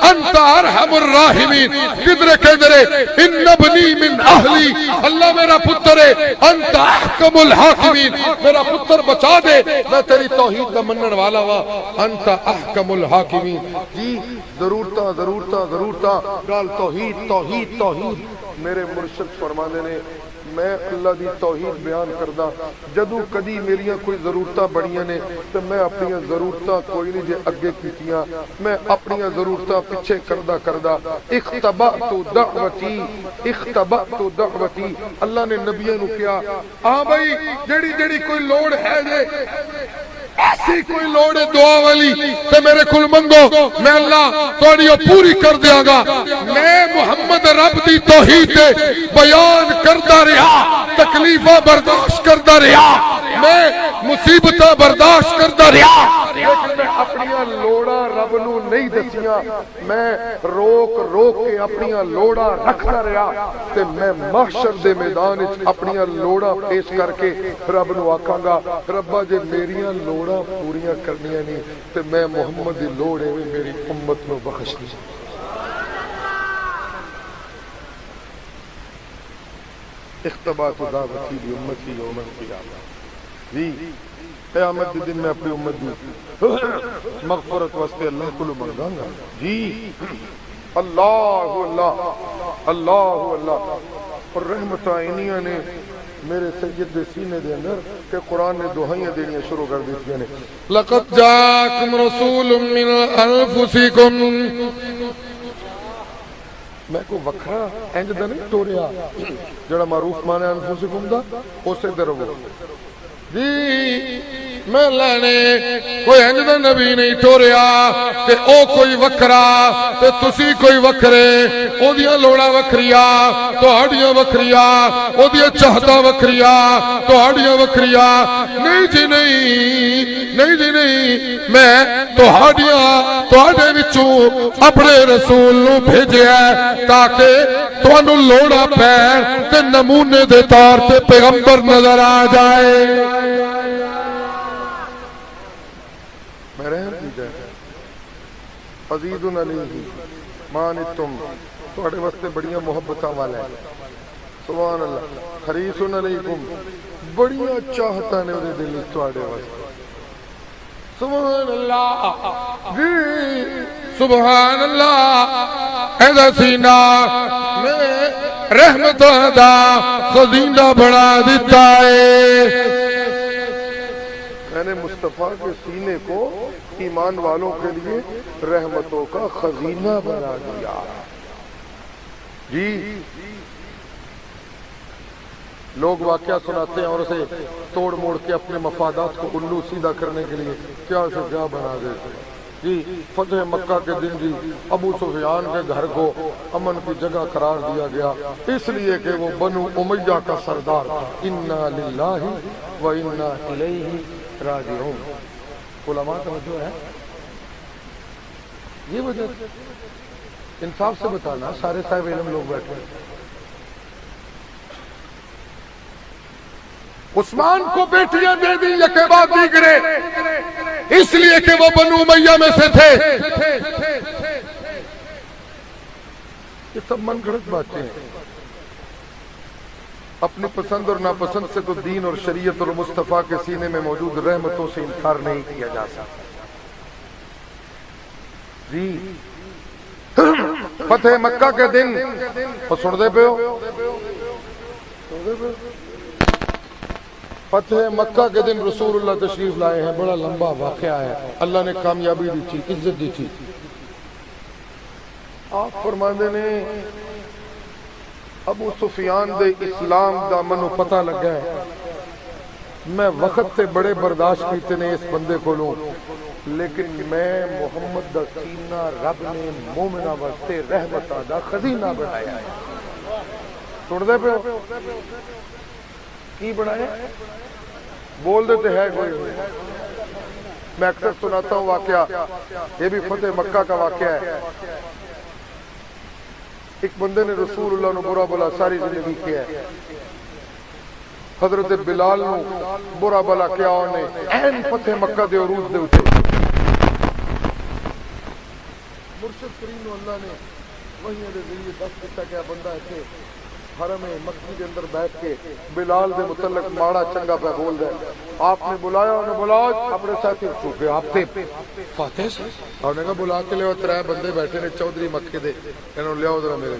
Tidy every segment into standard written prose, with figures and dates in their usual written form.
انت ارحم الراحمین، کدھرے ان ابنی من اہلی، اللہ میرا پتر ہے، انت احکم الحاکمین، میرا پتر بچا دے، میں تیری توحید کا منن والا وا، انت احکم الحاکمین۔ جی ضرورتا گال توحید توحید توحید۔ میرے مرشد فرمانے نے میں اللہ دی توحید بیان کردا، جدو کدی میریاں کوئی ضرورتاں بڑیاں نے تو میں اپنی ضرورتاں کوئی نہیں جے اگے کیتیاں، میں اپنی ضرورتاں پیچھے کردا اختبأت دعوتی۔ اللہ نے نبیوں نو کہا ہاں بھائی جڑی کوئی لوڑ ہے جے ایسی کوئی لوڑ ہے دعا والی تے میرے کول منگو، میں اللہ تہاڈی پوری کر دیاں گا۔ میں محمد رب دی توحید دے بیان کردا رہا، تکلیفاں برداشت کردا رہا، میں مصیبتاں برداشت کردا رہا، لیکن میں اپنی لوڑاں رب نو نہیں دسیاں، میں روک کے اپنی لوڑاں رکھدا رہا، تے میں محشر دے میدان وچ اپنی لوڑاں پیش کر کے رب نو آکھاں گا ربا جے میریاں لوڑاں پوریاں کرنیاں نہیں تے میں محمد دی لوڑ ہے میری امت نو بخش دی۔ اختبات دعوتی دی امتی یوم القیامہ، جی قیامت کے دن میں اپنی امت دی مغفرت واسطے اللہ کو منگاں گا۔ جی اللہ اللہ اللہ اللہ۔ اور رحمتاں انیاں نے میرے سید دے سینے دے اندر کہ قرآن نے دعائیاں دینیاں شروع کر دیتی ہیں۔ لقد جاءکم رسول من انفسکم، میں کو وکھرا انج دا نہیں ٹوریا جڑا معروف مانے انفسکم دا اسے درو جی میں لانے کوئی انج دا نبی نہیں ٹوریا کہ او کوئی وکھرا تے تسی کوئی وکھرے، او دیاں لوڑا وکھریا تہاڈیاں وکھریا، او دیاں چاہتا وکھریا تہاڈیاں وکھریا، نہیں جی نہیں، میں تہاڈے وچوں اپنے رسول نو بھیجیا تاکہ تانوں لوڑا پین تے نمونے دے طور تے پیغمبر نظر آ جائے۔ میں رحم کی جائے عزیز علیہ مانتم، تہاڈے واسطے بڑیاں محبتاں والا ہے، سبحان اللہ، حریص علیکم، بڑیاں چاہتاں نے اودے دل وچ تہاڈے واسطے، سبحان اللہ جی سبحان اللہ۔ ایسا سینہ میں رحمتاں دا خزینہ بنا دیتا ہے، میں نے مصطفیٰ کے سینے کو ایمان والوں کے لیے رحمتوں کا خزینہ بنا دیا۔ جی لوگ واقعہ سناتے ہیں اور اسے توڑ موڑ کے اپنے مفادات کو الو سیدھا کرنے کے لیے کیا سے کیا بنا دیتے ہیں۔ جی فتح مکہ کے دن جی ابو سفیان کے گھر کو امن کی جگہ قرار دیا گیا اس لیے کہ وہ بنو امیہ کا سردار تھا۔ انا للہ و انا الیہ راجعون۔ علماء توجہ ہے، یہ وجہ انصاف سے بتانا، سارے صاحب علم لوگ بیٹھے ہیں۔ عثمان کو بیٹیاں دے دی یکے بعد دیگرے اس لیے کہ وہ بنو امیہ میں سے تھے۔ یہ سب من گھڑت باتیں ہیں، اپنی پسند اور ناپسند سے تو دین اور شریعت اور مصطفیٰ کے سینے میں موجود رحمتوں سے انکار نہیں کیا جا سکتا۔ جی فتح مکہ کے دن اور سن دے پہ ہو، فتح مکہ کے دن رسول اللہ تشریف لائے ہیں، بڑا لمبا واقعہ ہے، اللہ نے کامیابی دی تھی، عزت دی تھی۔ آپ فرماندے نے ابو سفیان دے اسلام دا منو پتہ لگا ہے، میں وقت تے بڑے برداشت کیتے نے اس بندے کو لوں، لیکن میں محمد دا سینہ رب نے مومنہ واسطے رحمتہ دا خزینہ بنایا ہے۔ سن دے پہ کی بنایا؟ بول دیتے ہیں کوئی، میں اکثر سناتا ہوں واقعہ، یہ بھی فتح مکہ کا واقعہ ہے۔ ایک بندے نے رسول اللہ نو برا بلا ساری زندگی کیا ہے، حضرت بلال نو برا بلا کیا انہیں این فتح مکہ دے عروج دے اٹھے، مرشد کریم اللہ نے وحی دے ذریعے دس کیتا کہ بندہ ایتھے حرم مکی کے اندر بیٹھ کے بلال دے متعلق ماڑا چنگا پہ بول رہا ہے. آپ نے بلایا، انہوں نے بلایا اپنے ساتھی چوکے آپ تھے فاتح سے اور نے کہا بلا کے لے ترائے بندے بیٹھے نے چودھری مکے دے، انہوں نے لیا ادھر میرے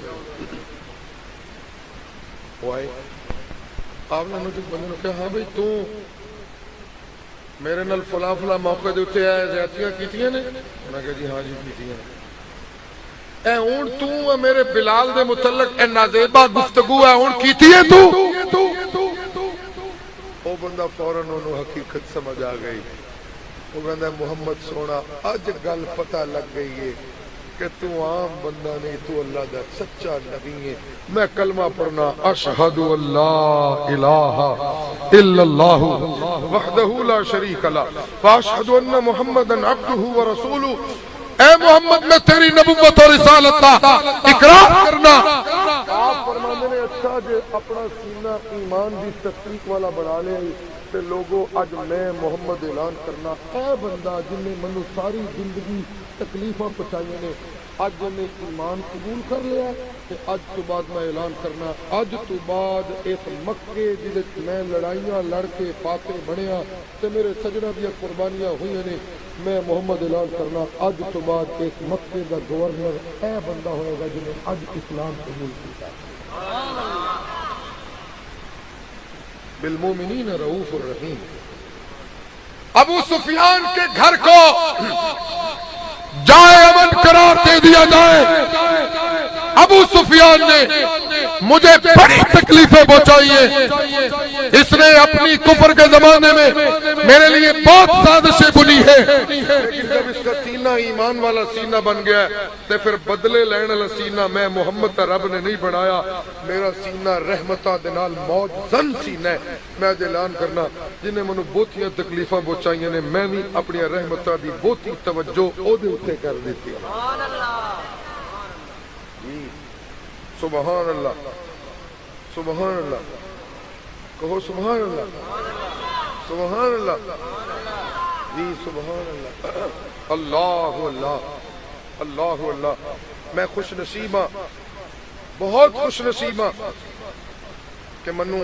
وہ آئے. آپ نے مجھے بندے نے کہا ہاں بھائی تو میرے نال فلاں فلاں موقع دے اتنے آئے زیادتیاں کیتیاں نے؟ انہوں نے کہا جی ہاں جی کیتیاں. اے ہون تو میرے بلال دے متعلق اے نازیبہ گفتگو ہے ہون کیتی ہے تو او بندہ فوراً انہوں حقیقت سمجھ آ گئی. وہ کہتا ہے محمد سونا اج گل پتہ لگ گئی ہے کہ تو عام بندہ نہیں، تو اللہ دا سچا نبی ہے. میں کلمہ پڑھنا اشہد اللہ الہ الا اللہ وحدہ لا شریک لہ واشہد ان محمدا عبدہ ورسولہ. اے محمد میں تیری نبوت اور رسالت کا اقرار کرنا. آپ فرمانے نے اچھا جے اپنا سینہ ایمان دی تصدیق والا بنا لے تے لوگوں اج میں محمد اعلان کرنا اے بندہ جن نے منو ساری زندگی تکلیفاں پہنچائیاں نے اج نے ایمان قبول کر لیا تے اج تو بعد میں اعلان کرنا اج تو بعد اس مکے جدے میں لڑائیاں لڑ کے فاتح بنیا تے میرے سجنہ دیا قربانیاں ہوئی نے میں محمد اعلان کرنا اج تو بعد اس مکے دا گورنر اے بندہ ہوئے گا جنہیں اج اسلام قبول کیا. بالمومنین رؤوف الرحیم. ابو سفیان کے گھر کو جائے امن قرار دے دیا جائے. ابو سفیان نے مجھے بڑی تکلیفیں پہنچائی ہیں، اس نے اپنی کفر کے زمانے میں میرے لیے بہت سازشیں بنی ہے، لیکن جب اس کا سینہ ایمان والا سینہ بن گیا تو پھر بدلے لینے والا سینہ میں محمد رب نے نہیں بنایا. میرا سینہ رحمتہ دے نال موج زن سینہ ہے. میں اج اعلان کرنا جنہیں منو بہتیاں تکلیفاں پہنچائیاں نے میں بھی اپنی رحمتہ دی بہتی توجہ او دے اوتے کر دیتی ہے. سبحان اللہ سبحان اللہ کہو سبحان اللہ سبحان اللہ جی سبحان اللہ اللہ اللہ اللہ اللہ. میں خوش نصیب ہاں، بہت خوش نصیب ہاں کہ منو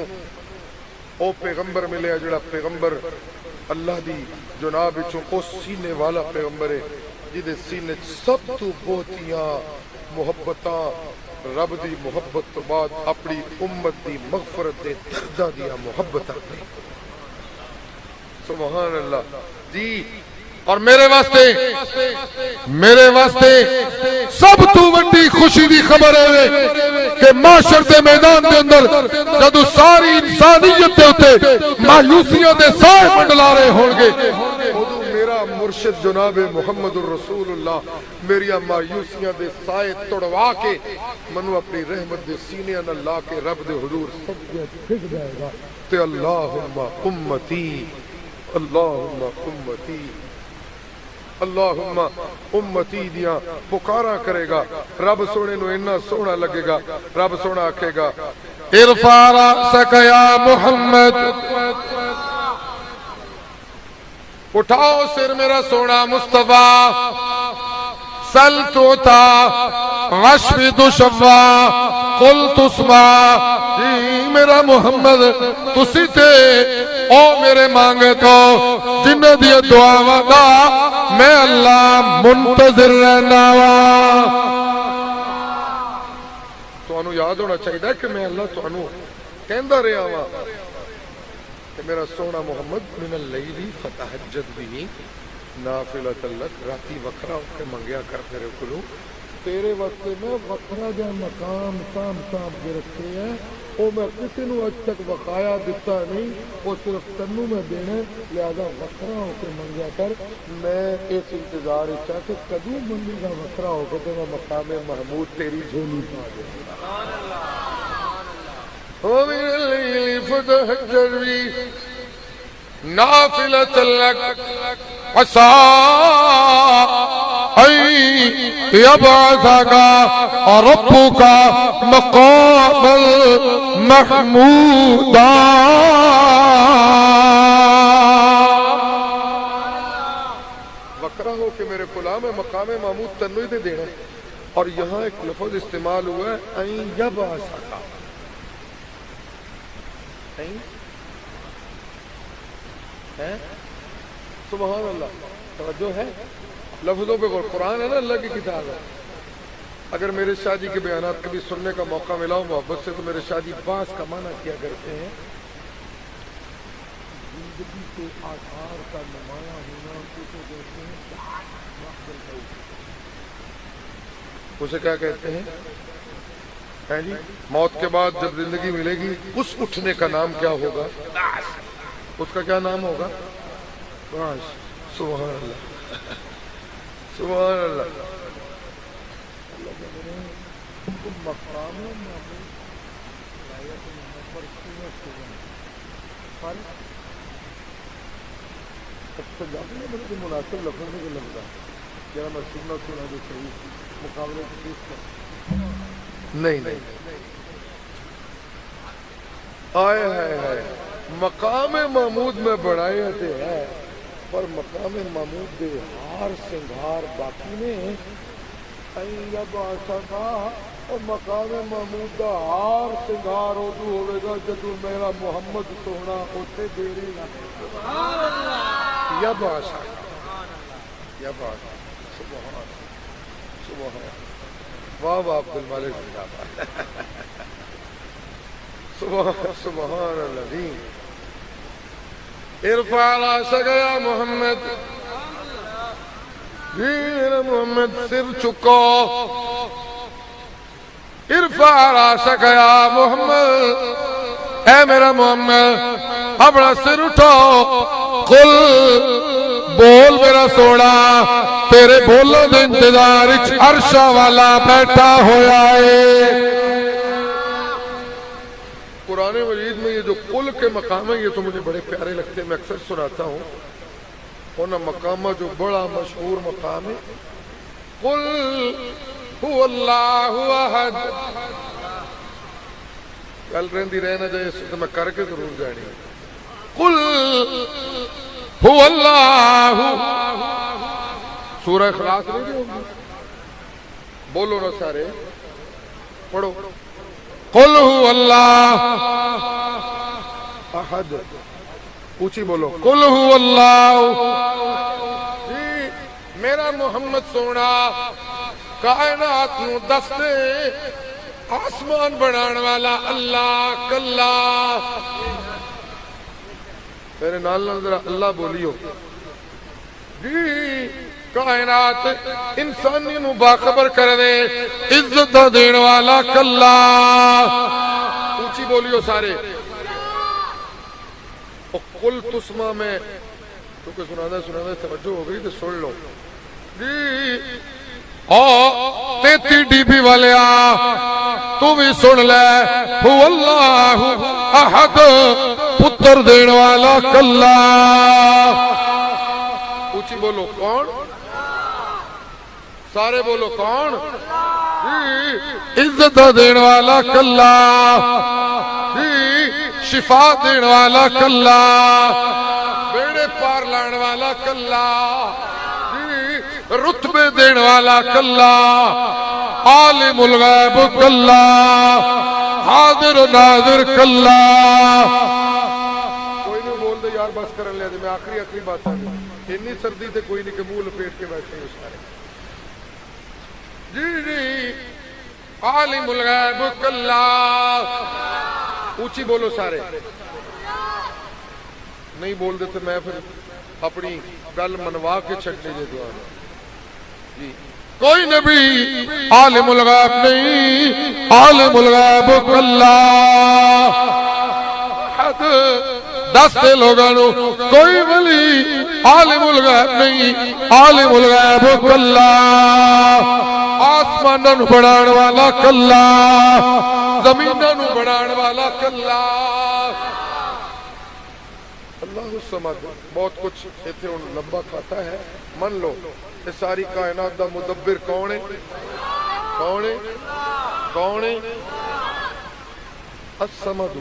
او پیغمبر ملے جڑا پیغمبر اللہ دی جناب وچوں او سینے والا پیغمبر ہے جدے سینے سب تو بہتیاں محبتاں رب دی محبت تو بعد اپنی امت دی مغفرت دے دردہ دیا محبت اپنی. سبحان اللہ جی. اور میرے واسطے سب تو بڑی خوشی دی خبر ہے کہ معاشر دے میدان دے اندر جدو ساری انسانیت دے ہوتے مایوسیوں دے سائے منڈلا رہے ہوں گے میرا مرشد جناب محمد الرسول اللہ میری مایوسیاں دے سائے توڑوا کے منو اپنی رحمت دے سینے نہ لا کے رب دے حضور سجدے ٹھک جائے گا تے اللہم امتی اللہم امتی اللہم امتی دیاں پکارا کرے گا. رب سونے نو اتنا سونا لگے گا. رب سونا آکھے گا ارفع رأسک یا محمد، اٹھاؤ سر میرا سونا مصطفیٰ، سل توتا غشف دشوا قل تسما. جی میرا محمد تسی تے او میرے مانگے تو جنہ دیا دعا دا میں اللہ منتظر رہنا وا. تو انہوں یاد ہونا چاہیے کہ میں اللہ تو انہوں کہندہ رہا وا کہ میرا سونا محمد من اللیلی فتحجد بھی نافلۃ لک، راتی وکھرا ہو کے منگیا کر تیرے کلو تیرے وقت میں وکھرا جا مقام سام کے رکھے ہیں وہ میں کسی نو اج تک وقایا دیتا نہیں، وہ صرف تنو میں دینے لہذا وکھرا ہو کے منگیا کر. میں اس انتظار چاہ کہ کدو منگی گا وکھرا ہو کے تو میں مقام محمود تیری جھولی پا دے. وَمِنَ اللَّيْلِ فَتَهَجَّدْ بِهِ نَافِلَةً لَكَ عَسَىٰ أَن يَبْعَثَكَ رَبُّكَ مَقَامًا مَحْمُودًا. وکرا ہو کہ میرے غلام ہے مقام محمود تنو ہی دے دینا ہے. اور یہاں ایک لفظ استعمال ہوا ہے این یبعثک. این ہے سبحان اللہ. توجہ ہے لفظوں پہ غور. قرآن ہے نا اللہ کی کتاب ہے. اگر میرے شاہ جی کے بیانات کبھی سننے کا موقع ملا ہو محبت سے تو میرے شاہ جی باس کا معنی کیا کرتے ہیں زندگی کے آثار کا نمایاں ہونا. اسے کہتے ہیں اسے کیا کہتے ہیں جی موت کے بعد جب زندگی ملے گی اس اٹھنے کا نام کیا ہوگا؟ اس کا کیا نام ہوگا؟ سبحان اللہ سبحان اللہ. مناسب لفظ میں لگتا ذرا میں سننا سنا جو صحیح مقابلے کی چیز کا نہیں آئے ہے. مقام محمود میں بڑھائے ہوتے ہیں پر مقام محمود دے ہار سنگھار باقی نے اور مقام محمود دا ہار سنگھار ادو ہوئے گا جدو میرا محمد سونا اتنے دیرے گا. واہ واہ عبد المالک سبحان اللہ. ارفع راسک یا محمد. میرا محمد سر چکو. ارفع راسک یا محمد. اے میرا محمد اپنا سر اٹھو. قل بول میرا سونا تیرے بولوں دے انتظار عرشا والا بیٹھا ہویا ہے. قرآن مجید میں یہ جو قل کے مقام ہیں یہ تو مجھے بڑے پیارے لگتے ہیں. میں اکثر سناتا ہوں ہونا مقامہ جو بڑا مشہور مقام ہے قل هو اللہ احد. گل رہندی رہنا جائے اس میں کر کے ضرور جانی. قل هو اللہ. سورہ اخلاص نہیں دی ہوگی بولو نا سارے پڑھو. قل هو اللہ احد. اونچی بولو. قل هو اللہ. میرا محمد سونا کائنات نو دس دے آسمان بنان والا اللہ کلا. میرے نال ذرا اللہ بولیو جی. کائنات انسانی نو باخبر کر دے عزت دین والا کلا. اونچی بولیو سارے. قل تسمع میں کیونکہ سنانا توجہ ہو گئی تو سن لو جی. تیتی ڈی بی والے تو بھی سن لے. هو اللہ احد پتر دین والا کلا. اونچی بولو کون؟ سارے بولو کون؟ عزت دین والا کلا. شفا دین والا کلا. بیڑے پار لان والا کلا. رتبے دین والا کلا. عالم الغیب کلا. حاضر و ناظر کلا. کوئی نہیں بول دے یار بس کرن لے دے. میں آخری بات آ گئی. اتنی سردی تے کوئی نہیں کہ منہ لپیٹ کے بیٹھے ہیں سارے. جی عالم الغیب کلا. اونچی بولو سارے. نہیں بول دیتے میں پھر اپنی گل منوا کے چھٹنے دے دعا جی. کوئی نبی عالم الغیب نہیں. عالم الغیب کلا. دس دے لوگوں کوئی ولی عالم الغیب نہیں. عالم الغیب کلا. آسمانوں نو بڑھان والا کلا. زمینوں نو بڑھان والا کلا. اللہ الصمد. بہت کچھ ایتھے ہن لمبا کھاتا ہے من لو. یہ ساری کائنات دا مدبر کون ہے؟ کون ہے؟ کون ہے؟ الصمد.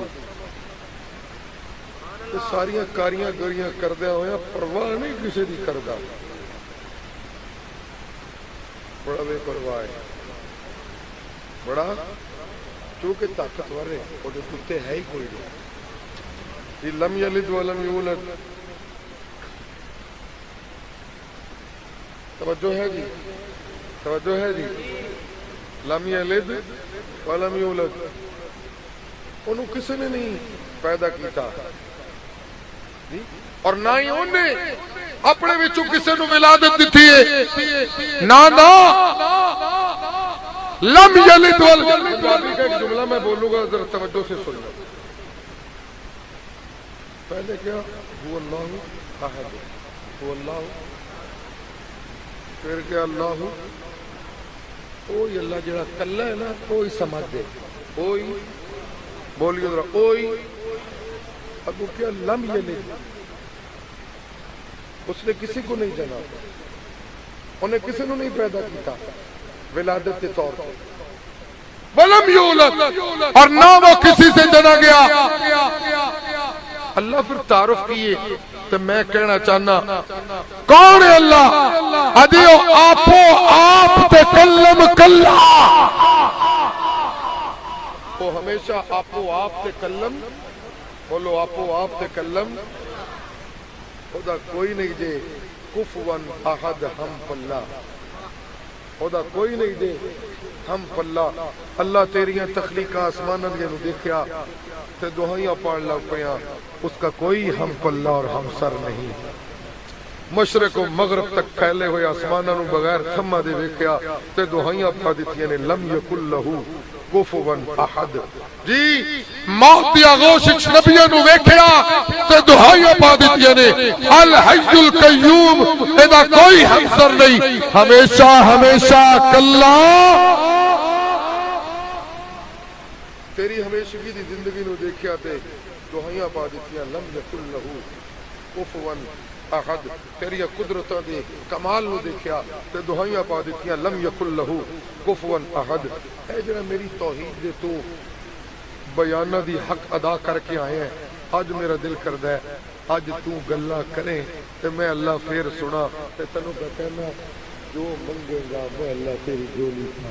یہ ساریاں کاریاں گریاں کردیا ہویا پرواہ نہیں کسی دی کردا. بڑا بے پرواہ ہے، بڑا چونکہ طاقتور ہے، اور جو کتے ہے ہی کوئی نہیں. یہ لم یلد ولم یولد. توجہ ہے جی، توجہ ہے جی. لم یلد ولم یولد، انہوں کسی نے نہیں پیدا کیتا اور نہ ہی انہیں اپنے وچوں کسی نو ولادت دیتی ہے. نہ لم یلد ولم. پنجابی کا ایک جملہ میں بولوں گا، ذرا توجہ سے سننا. پہلے کیا؟ هو اللہ احد، هو اللہ. پھر کیا؟ اللہ اوہی اللہ جڑا کلا ہے نا، اوہی سمجھ دے، اوہی بولیے ذرا، اوہی. اب وہ کیا؟ لم یلد، اس نے کسی کو نہیں جنا، انہیں کسی نے نہیں پیدا کیتا ولادت کے طور پر. ولم یولد، اور نہ وہ کسی سے جنا گیا. اللہ پھر تعارف کیے تو میں کہنا چاہنا کون ہے اللہ؟ ادیو آپو آپ تکلم کلا، وہ ہمیشہ آپو آپ تکلم. بولو آپو آپ تکلم. خدا کوئی نہیں دے کفون احد ہم پلہ، خدا کوئی نہیں دے ہم پلہ. اللہ تیریاں تخلیقہ آسمان دے نو دیکھیا تے دعائیاں پڑھ لگ پیاں، اس کا کوئی ہم پلہ اور ہم سر نہیں. مشرق و مغرب تک پھیلے ہوئے آسماناں نو بغیر تھما دے ویکھیا تے دعائیاں پڑھ دتیاں نے لم یکن لہو کفون احد. جی موت دی آغوش نبیوں نو ویکھیا تے دعائیاں پڑھ دتیاں نے الحی القیوم، ادا کوئی ہمسر نہیں، ہمیشہ ہمیشہ کلا. تیری ہمیشگی دی زندگی نو دیکھیا تے دعائیاں پا دتیاں لم یکن لہو کفون احد. تیری قدرتاں دے کمال نو دیکھیا تے دعائیاں پا دتیاں لم یکن لہو کفون احد. اے جڑا میری توحید دے تو بیانہ دی حق ادا کر کے آئے ہیں، آج میرا دل کردہ ہے آج تو گلہ کریں تے میں اللہ پھر سنا تے تنو کہنا جو منگے گا میں اللہ تیری جولی تھا.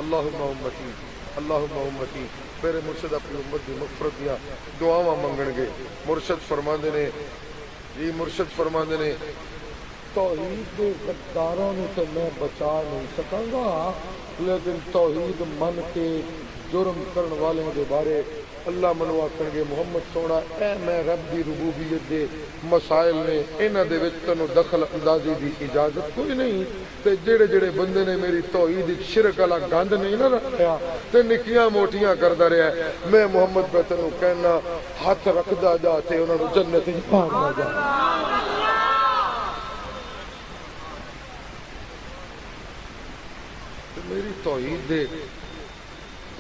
اللہم امتی، اللہم امتی. میرے مرشد اپنی امت دی مغفرت دیا دعاواں منگن گے. مرشد فرماندے نے جی، مرشد فرماندے نے توحید دے غداراں نوں تے میں بچا نہیں سکاں گا، لیکن توحید من کے جرم کرن والے دے بارے اللہ منو آکھن گے محمد سونا اے میں رب دی ربوبیت دے مسائل نے انہاں دے وچ تینوں دخل اندازی دی اجازت کوئی نہیں. تے جڑے جڑے بندے نے میری توحید وچ شرک والا گند نہیں نہ رکھیا تے نکیاں موٹیاں کردا رہیا ہے، میں محمد پہ تینوں کہنا ہاتھ رکھدا جا تے انہاں نوں جنت وچ پاوندا جا. میری توحید دے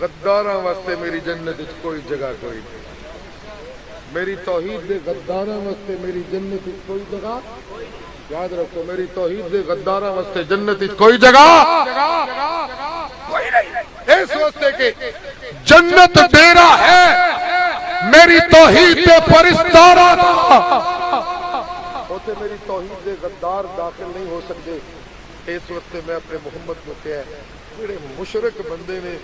غداراں واسطے میری جنت وچ کوئی جگہ کوئی نہیں. میری توحید دے غداراں واسطے میری جنت وچ کوئی جگہ، یاد رکھو میری توحید دے غداراں واسطے جنت وچ کوئی جگہ کوئی نہیں. اس واسطے کہ جنت ڈیرا ہے میری توحید دے پرستاراں دا، اوتھے میری توحید دے غدار داخل نہیں ہو سکتے. اس وقت میں اپنے محمد کو کہا ہے جڑے مشرک بندے نے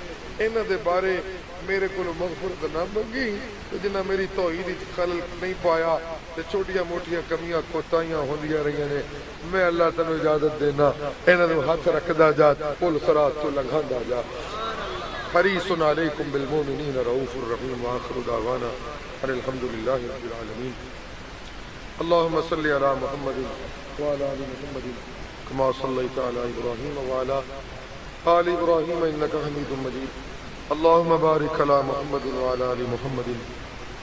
انہاں دے بارے میرے کو مغفرت نہ منگی تے جنہاں میری توحید وچ خلل نہیں پایا تے چھوٹیاں موٹیاں کمیاں کوتاہیاں ہوندیاں رہیاں نے، میں اللہ تینوں اجازت دینا انہاں نوں ہاتھ رکھدا جا، پل صراط تو لنگھاندا جا. حریص علیکم بالمؤمنین رؤوف الرحیم. وآخر دعوانا ان الحمد للہ رب العالمین. اللهم صل علی محمد وعلى آل محمد كما صليت على إبراهيم وعلى آل إبراهيم إنك حميد مجيد. اللهم بارك على محمد وعلى آل محمد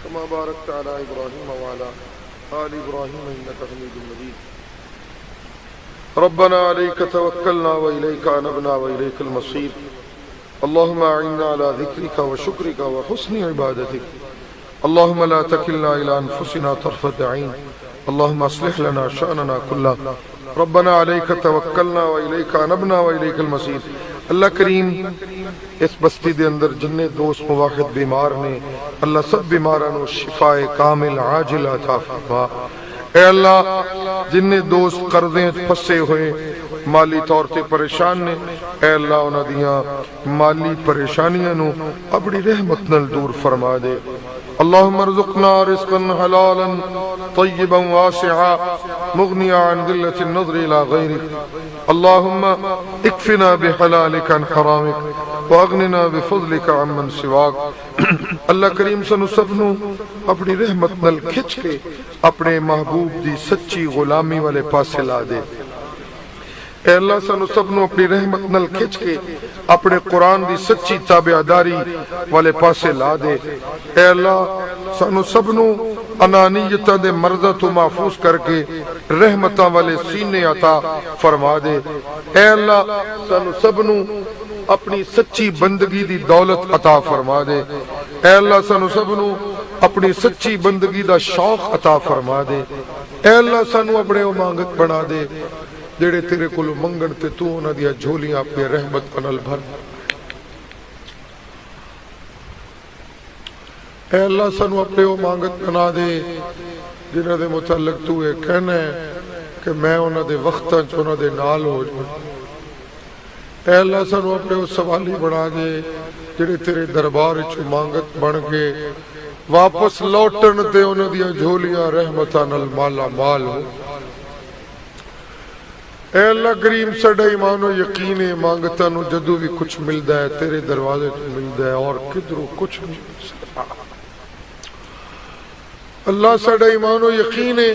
كما باركت على إبراهيم وعلى آل إبراهيم إنك حميد مجيد. ربنا عليك توكلنا وإليك أنبنا وإليك المصير. اللهم أعنا على ذكرك وشكرك وحسن عبادتك. اللهم لا تكلنا إلى أنفسنا طرفة عين. اللهم اصلح لنا شأننا كله. ربنا عليك توکلنا وإلیک انبنا وإلیک المصیر. اللہ کریم اس بستی دے اندر جننے دوست مواحد بیمار نے اللہ سب بیماروں شفاء کامل عاجل عطا فرما. اے اللہ جن دوست قرضیں پھسے ہوئے مالی طور تے پریشان نے اے اللہ انہاں دیاں مالی پریشانیاں نو اپنی رحمت نال دور فرما دے اللهم ارزقنا رزقا حلالا طيبا واسعا مغنيا عن ذلة النظر إلى غيرك اللهم اكفنا بحلالك عن حرامك واغننا بفضلك عمن سواك اللہ کریم سنو سب نو اپنی رحمت نال کھچ کے اپنے محبوب دی سچی غلامی والے پاسے لا دے اے اللہ سانو سب نو اپنی رحمت نال کھچ کے اپنے قرآن دی سچی تابعداری والے پاسے لا دے اے اللہ سانو سب نو انانیتاں دے مرضاں تو محفوظ کر کے رحمتاں والے سینے عطا فرما دے اے اللہ سانو سب نو اپنی سچی بندگی دی دولت عطا فرما دے اے اللہ سانو سب نو اپنی سچی بندگی دا شوق عطا فرما دے اے اللہ سانو اپنے امانگت بنا دے جڑے تیرے کولو منگن تے تو انہاں دیا جھولیاں اپنی رحمت نال بھر اے اللہ سانو اپنے امانگت بنا دے جنہاں دے متعلق تو یہ کہنا ہے کہ میں انہاں دے وقتاں چ انہاں دے نال ہو جاؤں اے اللہ سانو اپنے اس سوالی بنا دے جڑے تیرے دربار وچ امانگت بن کے واپس لوٹن تے انہاں دیا جھولیاں رحمتاں نال مالا مال ہو اے اللہ کریم ساڈا ایمان و یقین ہے مانگتا نو جدو بھی کچھ ملدا ہے تیرے دروازے تو ملدا ہے اور کدھروں کچھ نہیں مل سکتا اللہ ساڈا ایمان و یقین ہے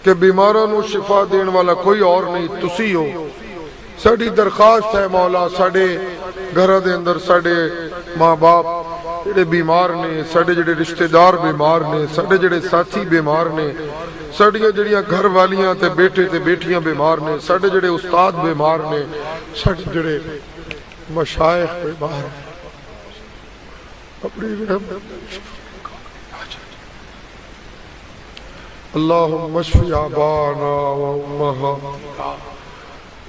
کہ بیماراں نو شفا دین والا کوئی اور نہیں تسی ہو ساڈی درخواست ہے مولا ساڈے گھراں دے اندر ساڈے ماں باپ جڑے بیمار نے ساڈے جڑے رشتہ دار بیمار نے ساڈے جڑے ساتھی بیمار نے ساڈیاں جڑیاں گھر والیاں تے بیٹے تے بیٹیاں بیمار نے ساڈے جڑے استاد بیمار نے ساڈے جڑے مشائخ بیمار ہیں اپنی رحمت اللہم اشفی آبانا و امہاتنا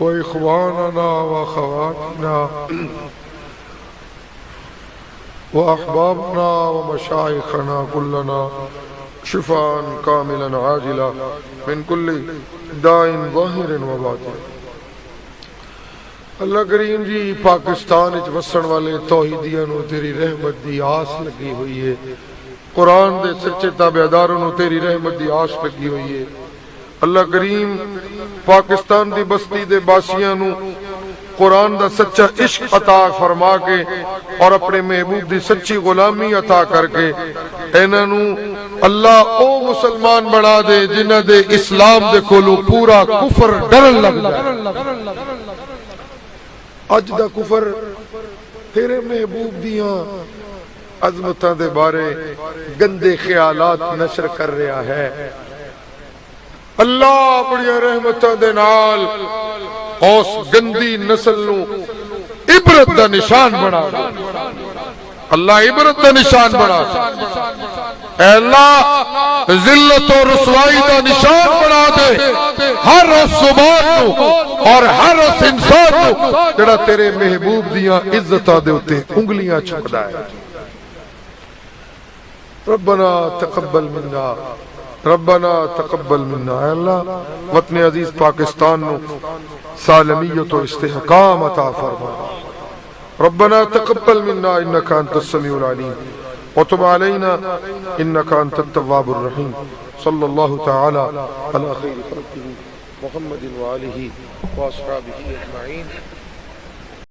و اخواننا و اخواتنا و احبابنا و مشائخنا کلنا شفاء کاملا عاجلا من کل داء ظاہر و باطن اللہ کریم جی پاکستان وچ وسن والے توحیدیاں نو تیری رحمت دی آس لگی ہوئی ہے قرآن دے سچے تابعداروں نو تیری رحمت دی آس لگی ہوئی ہے اللہ کریم پاکستان دی بستی دے باسیاں نو قرآن دا سچا عشق عطا فرما کے اور اپنے محبوب دی سچی غلامی عطا کر کے انہاں نو اللہ او مسلمان بنا دے جنہاں دے اسلام دے کولو پورا کفر ڈرن لگ جائے اج دا کفر تیرے محبوب دیاں عظمتاں دے بارے گندے خیالات نشر کر رہا ہے اللہ اپنی رحمتاں دے نال اس گندی نسل نو عبرت دا نشان بنا اللہ عبرت دا نشان بنا اے اللہ ذلت و رسوائی دا نشان بنا دے ہر اس زبان نو اور ہر اس انسان نو جڑا تیرے محبوب دیاں عزتاں دے اوتے انگلیاں چکدا ہے ربنا تقبل منا ربنا تقبل منا اے اللہ وطن عزیز پاکستان نو سالمیت و استحکام عطا فرما ربنا تقبل منا انك انت السميع العليم وتب علينا انك انت التواب الرحيم صلى الله تعالى على خير خلقه محمد وآله واصحابه اجمعين